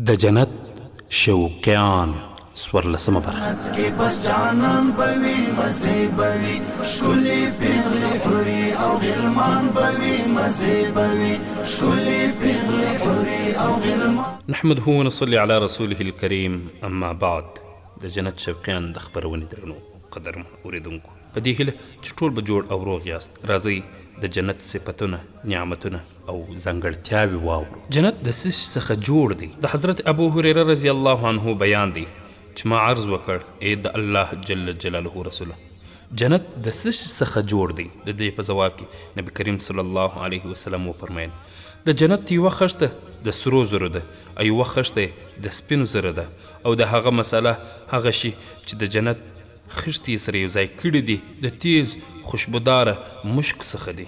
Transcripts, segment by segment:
د جنت شوقیان سورلسمه برخه کې بس جانان بوي مزه بوي شولي پیغلي حوري او غلمان بوي مزه بوي شولي پیغلي حوري او غلمان نحمده ونصلي على رسوله الكريم اما بعد د جنت شوقیان د خبرونې درنو قدر اوریدونکو په دې هیله چې ټول به جوړ او روغ یاست راځئ د جنت صفتونه نعمتونه او ځانګړتیاوې واورو. جنت د څه څخه جوړ دی؟ د حضرت ابو هريره رضی الله عنه بیان دی چې ما عرض وکړ ای د الله جل جلاله رسوله جنت د څه څخه جوړ دی؟ د دې په ځواب کې نبی کریم صلی الله علیه وسلم وفرمایل د جنت یوه خښته د سرو زرو ده او یوه خښته د سپینو زرو ده او د هغه مسله هغه شي چې د جنت خښتې سره یو ځای کړي دي د تیز خوشبوداره مشک څخه دي،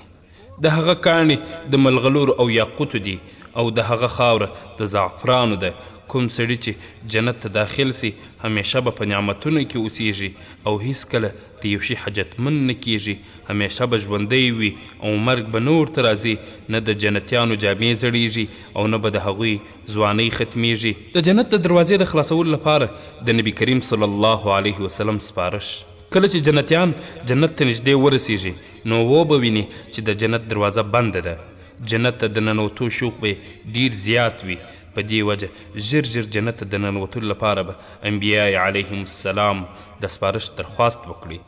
د هغه کاڼي د ملغلورو او یاقوتو دي او د هغه خاوره د زعفرانو ده. کوم سړي چې جنت ته داخل سي همیشه به په نعمتونو کې اوسیږي او هیڅکله د یو شي حاجتمند نه کیږي، همیشه به ژوندی وي او مرګ به نه ورته راځي، نه د جنتیانو جامې زړیږي او نه به د هغوی ځوانۍ ختمیږي. د جنت د دروازې د خلاصولو لپاره د نبي کریم صلی الله علیه وسلم سپارش. کله چې جنتیان جنت ته نږدې ورسیږي نو وبه ویني چې د جنت دروازه بنده ده. جنت ته د ننوتو شوق به ډیر زیات وي، په دې وجه ژر ژر جنت ته د ننوتلو لپاره به انبیاء علیهم السلام د سپارش درخواست وکړي.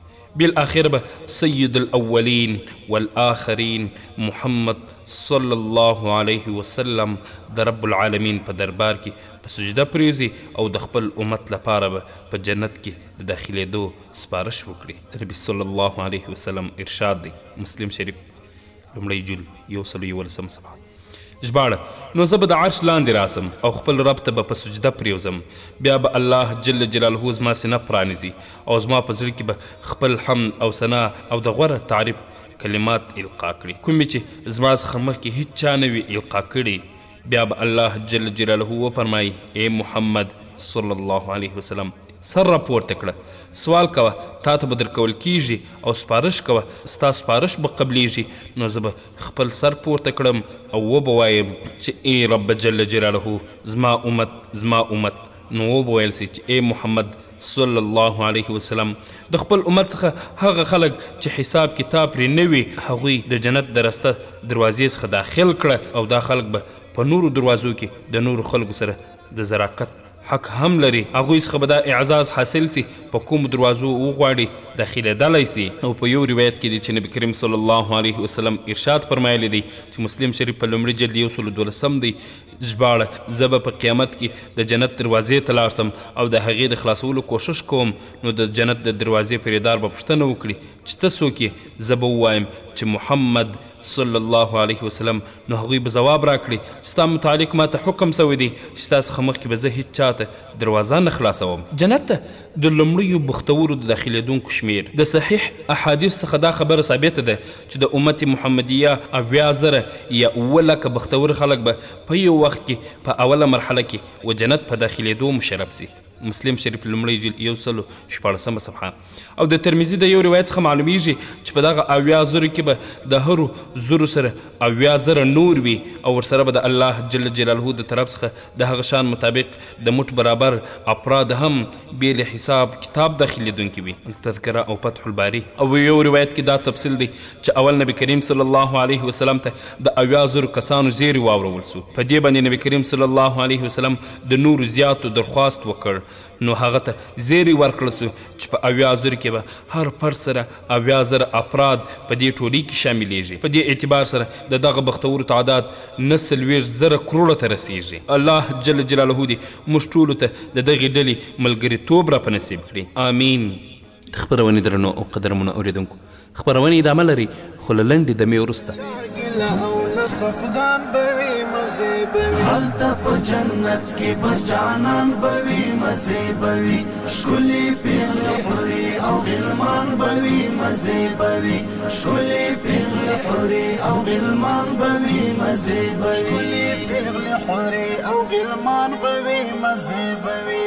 بالاخره به سید الاولین والآخرین محمد صلی الله علیه وسلم د رب العالمین په دربار کې په سجده پریوزي او د خپل امت لپاره به په جنت کې د داخلېدو سپارش وکړي. نبی صلی الله علیه وسلم ارشاد دی، مسلم شریف لومړی جل 111 صفحه ژباړه، نو زه به د عرش لاندې راسم او خپل رب ته به په سجده پریوزم، بیا به الله جل جلاله زما سینه پرانیزي او زما په زړه کې به خپل حمد او ثنا او د غوره تعریف کلمات القا کړي کومې چې زما څخه مخکې هیڅ چا نه وي القا کړي. بیا به الله جل جلاله وفرمایي ای محمد صلی الله علیه وسلم سر راپورته کړه، سوال کوه تا ته به درکول کیږي او سپارش کوه ستا سپارش به قبلیږي. نو زه به خپل سر پورته کړم او وبه وایم چې ای رب جل جلاله زما امت. نو وبه ویل سي چې ای محمد صلی الله علیه وسلم د خپل امت څخه هغه خلک چې حساب کتاب پرې نه وي هغوی د جنت د رسته دروازې څخه داخل کړه او دا خلک به په نورو دروازو کې د نورو خلکو سره د زراکت حق هم لري، هغوی څخه به دا اعزاز حاصل سي په کومو دروازو وغواړي داخلېدلی سي. او په یو روایت کې دی چې نبی کریم صلی الله علیه وسلم ارشاد فرمایلی دی چې مسلم شریف په لومړي جلد 112 دی ژباړه، زه به په قیامت کې د جنت دروازې ته لاړ سم او د هغې د خلاصولو کوشش کوم. نو د جنت د دروازې پریدار به پوښتنه وکړي چې ته څوک یې؟ زه به ووایم چې محمد صلی الله علیه وسلم. نو هغوی به ځواب راکړي ستا متعلق ما ته حکم سوی دی چې ستا څخه مخکې به زه هیڅ چاته دروازه نه خلاصوم. جنت ته د لومړیو بختورو د داخلېدونکو شمیر د صحیح احادیث څخه دا خبره ثابته ده چې د امت محمدیه 80,000 یا 7,00,000 بختور خلک به په یو وخت کې په اوله مرحله کې و جنت په داخلېدو مشرف سي. مسلم شریف لومړی جلد 114 صفحه. او د ترمذي د یو روایت څخه معلومیږي چې په دغه 80,000 کې به د هرو زرو سره 80,000 نور وي او ورسره به د الله جل جلاله د طرف څخه د هغه شان مطابق د مټ برابر افراد هم بې له حساب کتاب داخلېدونکي وي. التذکره او فتح الباري. او یو روایت کې دا تفصیل دی چې اول نبی کریم صلی الله علیه وسلم ته د 80,000 کسانو زیری واورول سو. په دې باندې نبی کریم صلی الله علیه وسلم د نور زیاتو درخواست وکړ، نو هغه ته زیری ورکړل سو چې په 80,000 کې به هر فرد سره 80,000 افراد په دې ټولۍ کې شاملیږي. په دې اعتبار سره د دغه بختورو تعداد 49,000 کروړو ته رسیږي. الله جل جلاله دې موږ ټولو ته د دغې ډلې ملګرتوب را په نصیب کړي، آمین. د خپرونې درنو او قدرمنو اورېدونکو، خپرونې ادامه لري خو له لنډې دمې وروسته. خفقان بوي مزه بوي هلته په جنت کې بس جانان بوي مزه بوي شولي پیغلي حوري او غلمان بوي مزه بوي شولي پیغلي حوري او غلمان بوي مزه بوي شولي پیغلي حوري او غلمان بوي مزه بوي.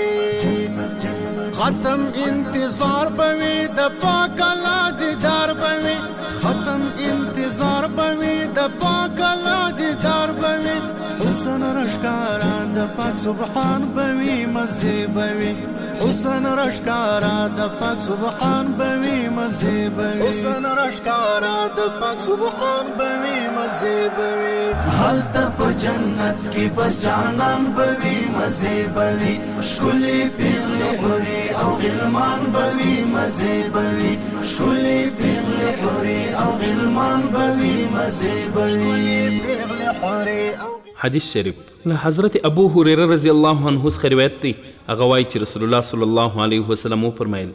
ختم انتظار بوي د پاک الله دیدار بوي، ختم انتظار انتظار بوي د پاک الله دیدار بوي حسن رشکارا د پاک سبحان بوي مزه بوي حسن رشکارا د پاک سبحان بوي مزه بوي حسن رشکارا د پاک سبحان بوي مزه بوي حالت په جنت کې بس جانان بوي مزه بوي شکلي پیغلي حوري او غلمان بوي مزه بوي شکلي پیغلي حوري او غلمان بوي مزه بوي پیغلي حوري حدیث شریف له حضرت ابو هریره رضی الله عنه څخه روایت دی. هغه وایي چې رسول الله صلی الله علیه وسلم وفرمایل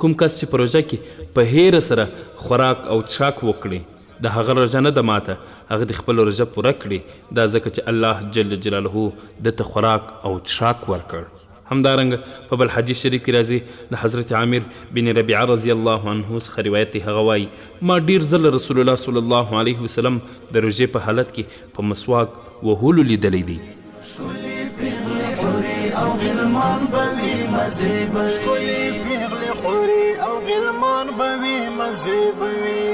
کوم کس چې په روژه کې په هیره سره خوراک او څښاک وکړي د هغه روژه نه ده ماته، هغه د خپل روژه پوره کړي، دا ځکه چې الله جل جلاله دته خوراک او څښاک ورکړ. همدارنګه په بل حدیث شریف کې راځي د حضرت عامر بن ربیعه رضی الله عنه څخه روایت دی. هغه وایي ما ډیر ځله رسول الله صلی الله علیه وسلم د روژې په حالت کې په مسواک وهلو لیدلی دی. شکلي پیغلي حوري او غلمان بوي مزه بوي شکلي پیغلي حوري او غلمان بوي مزه بوي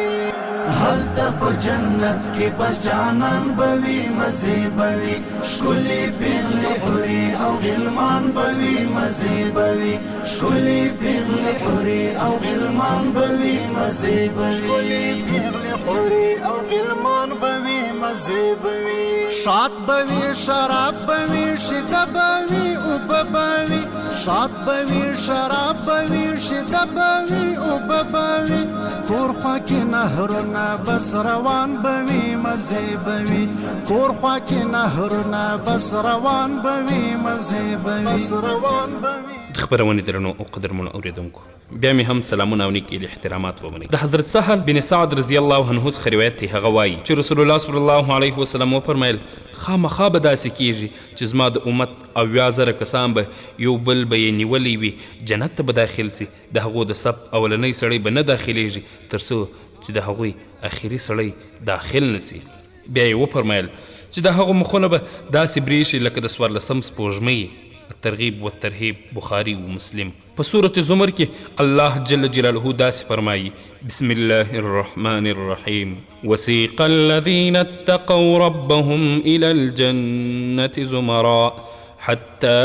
حالت په جنت کې بس جانان بوي مزه بوي شکلي پیغلي حوري او غلمان بوي مزه بوي شکلي پیغلي حوري او غلمان بوي مزه بوي شکلي پیغلي حوري او غلمان بوي مزه بوي شات بوي شراب بوي شده بوي اوب بوي شات بوي شراب بوي شده بوي اوب بوي کور خوا کې نهرونه بس روان بوي مزه بوي کور خوا کې نهرونه بس روان بوي مزه بوي بس روان بوي. د خپرونې درنو او قدرمنو اوریدونکو، بیا مې هم سلامونه او نیک ایلي احترامات ومنئ. د حضرت سهل بن سعد رضی الله عنه څخه روایت دی. هغه وایي چې رسول الله صلی الله علیه وسلم وفرمایل خامخا به داسې کیږي چې زما د امت 80,000 کسان به یو بل به یې نیولی وي، جنت ته به داخل سي، د هغو د صف اولنی سړی به نه داخلیږي تر څو چې د هغوی اخري سړی داخل نسي. بیا یې وفرمایل چې د هغو مخونه به داسې بریښي لکه د 14 سپوږمۍ. الترغیب والترهیب بخاری و مسلم. په سورة زمر کې الله جل جلاله داسې فرمایي بسم الله الرحمن الرحیم وسیق الذین اتقوا ربهم الى الجنة زمرا حتى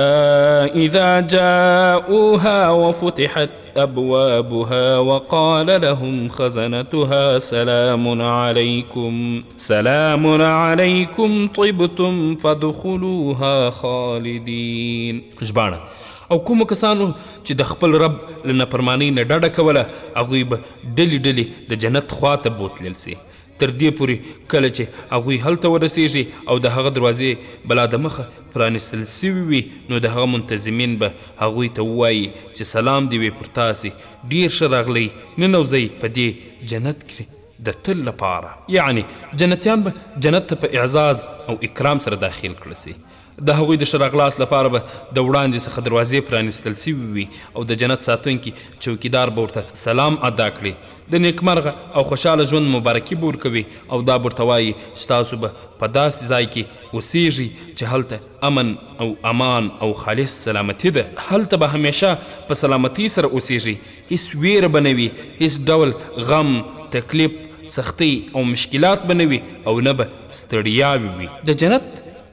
إذا جاءوها وفتحت أبوابها وقال لهم خزنتها سلام عليكم طبتم فادخلوها خالدين. ژباړه او کوم کسانو چې د خپل رب له نافرمانۍ نه ډډه کوله هغوی به ډلې ډلې د جنت خواته بوتلل سي تر دې پورې کله چې هغوی هلته ورسیږي او د هغه دروازې بلا د مخه پرانستل سوي وي نو د هغه منتظمین به هغوی ته ووایي چې سلام دې وي پر تاسې، ډیر ښه راغلی، ننوځئ په دې جنت کې د تل لپاره. یعنی جنتیان به جنت ته په اعزاز او اکرام سره داخل کړه سي. د هغوی د ښه راغلاس لپاره به د وړاندې څخه دروازې پرانستل سوي وي او د جنت ساتونکي چوکیدار به ورته سلام ادا کړي، د نیکمرغه او خوشحاله ژوند مبارکي به ورکوي او دا به ورته وایي چې تاسو به په داسې ځای کې اوسیږئ چې هلته امن او امان او خالص سلامتي ده. هلته به همیشه په سلامتي سره اوسیږئ، هیڅ ویره به نه وي، هیڅ ډول غم، تکلیف، سختۍ او مشکلات به نه وي او نه به ستړیاوې وي. د جنت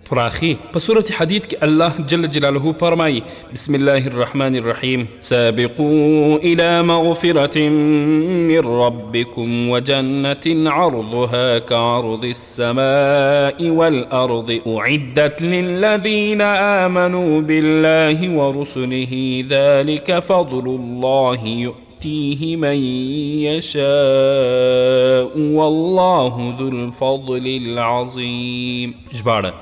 فراخي په سورة حدید کې الله جل جلاله فرمایي بسم الله الرحمن الرحیم سابقوا الى مغفرة من ربكم وجنة عرضها كعرض السماء والأرض أعدت للذين آمنوا بالله ورسله ذلك فضل الله يؤتيه من يشاء والله ذو الفضل العظيم. ژباړه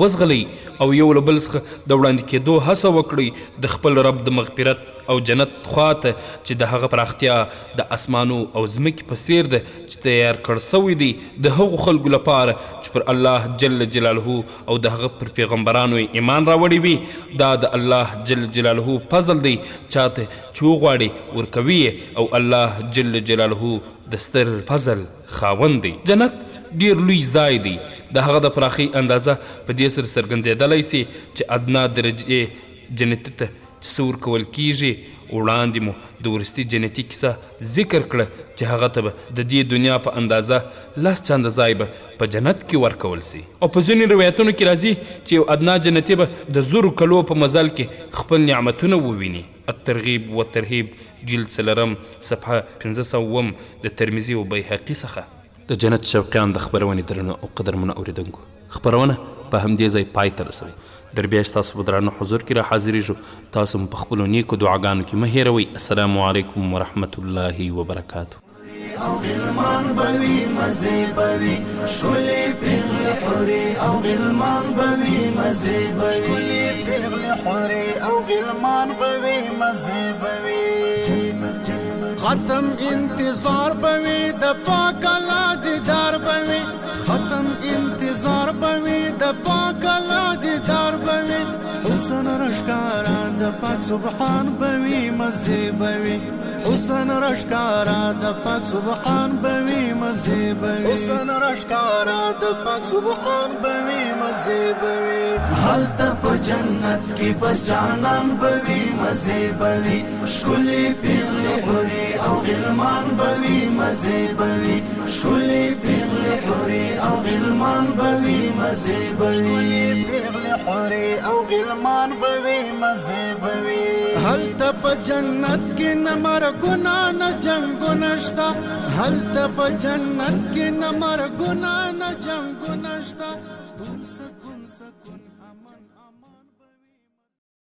وزغلی او یو له بل څخه د وړاندې کېدو هڅه وکړئ د خپل رب د مغفرت او جنت خواته چې د هغه پراختیا د اسمانو او ځمکې په څیر ده چې تیار کړ سوی دی د هغو خلکو لپاره چې پر الله جل جلاله او د هغه پر پیغمبرانو ایمان راوړی وي. دا د الله جل جلاله فضل دی، چاته چې وغواړي ورکوي او الله جل جلاله د ستر فضل خاوند دی. جنت ډیر لوی ځای دی، د هغه د پراخي اندازه په دې سره څرګندېدلی سي چې ادنا درجې جنت ته څه ورکول کیږي وړاندې مو د وروستي جنتي کیسه ذکر کړه چې هغه ته به د دې دنیا په اندازه 10 چنده ځای به په جنت کې ورکول سي. او په ځینې روایتونو کې راځي چې یو ادنا جنتي به د 1000 کلو په مزل کې خپل نعمتونه وویني. الترغیب و ترهیب جلد 3 صفحه 500 د ترمذي او بیهقي څخه. د جنت شوقیان د خبرونې درنو او قدرمنو اوریدونکو، خبرونه په همدې ځای پای ته رسوي. در بیا تاسو په درانه حضور کې را حاضرېږو. تاسو هم په خپلو نیکو دعاګانو کې مه هېروئ. السلام علیکم ورحمت الله وبرکاته. او غلمان بوي مزه بوي شولي پیغلي حوري او غلمان بوي مزه بوي شولي پیغلي حوري او غلمان بوي مزه بوي ختم انتظار بوي د پاک الله دیدار بوي ختم انتظار بوي د پاک الله دیدار بوي حسن رشکارا د پاک سبحان بوي مزه بوي حسن رشکارا د پاک سبحان بوي مزه بوي حسن رشکارا د پاک سبحان بوي مزه بوي هلته په جنت کې بس جانان بوي مزه بوي شکلي پیغلي حوري او غلمان بوي مزه بوي شکلي پیغلي حوري او غلمان بوي مزه بوي شکلي پیغلي حوري او غلمان بوي مزه بوي هلته په جنت کې نمر گنا نہ جنگ نشتا هلته په جنت کې نہ مر گنا نہ جنگ نشتا